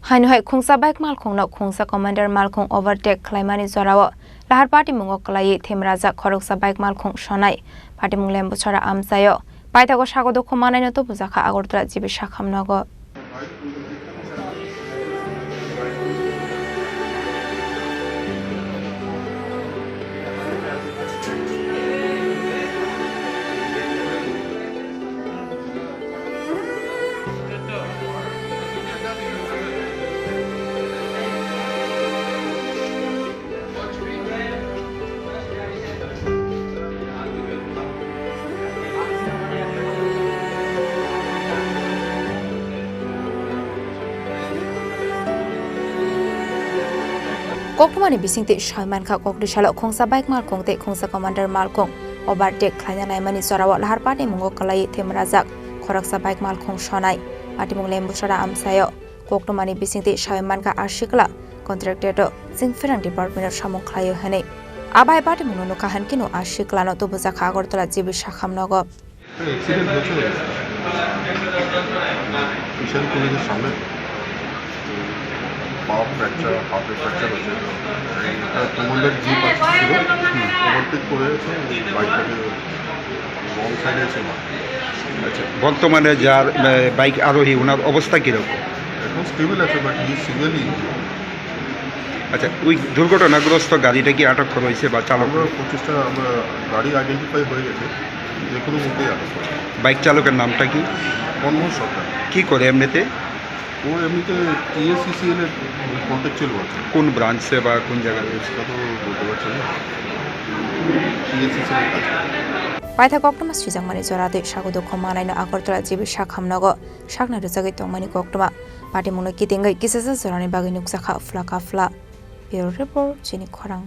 Hainhai khungsa bike malkhong na khungsa commander malkhong overtake khlaimani zorawo lahar party mungo klai themraja khoroksa bike malkhong shonai party munglem buchara amsayo paitago sagodo khomanai no to bujaka agortla jibe shakhamnago Kokmani bisingte Salman Kha kokri shala khongsa bike malkhong te khongsa commander malkhong overtake khlaina naimani zorawo lahar party mungo klai themrajak khoroksa bike malkhong shonai party munglem buchara amsayo kokmani bisingte Salman Kha ashikla contractor singferang department samong khlaio hane abai party mungo kahan kino ashikla no to bujaka agortla jibe shakhamnago accident হচ্ছে কিশোর কলেজের সামনে পা fracture হাতে fracture হচ্ছে commander zip ছিল overtake করেছে বাইকটাকে রং সাইডে ছিল। আচ্ছা, বর্তমানে যার বাইক আরোহী ওনার অবস্থা কীরকম? এখন স্টেবল আছে বাট হি সিভিয়ারলি ইনজুর্ড। আচ্ছা, ওই দুর্ঘটনাগ্রস্ত গাড়িটা কি আটক করা হয়েছে বা চালক? আমরা গাড়ি আইডেন্টিফাই হয়ে গেছে, যে কোনো মুহূর্তেই আটক করা। বাইক চালকের নামটা কি? মনমোহন সরকার। কি করে এমনিতে? ও এমনিতে টিএসসিসিএল এর কন্ট্যাকচুয়াল আছে। কোন ব্রাঞ্চে বা কোন জায়গায়? সেটা তো বলতে পারছি না, টিএসসিসিএল এর কাজ করে। Paita koktoma sijangmani zorade sagodo khomanai na agortla jibe shakhamnago shakna rujagi tongmani koktoma party muno kitingai kisasa zorani bagi nuksa kha fla bureau report chini khorang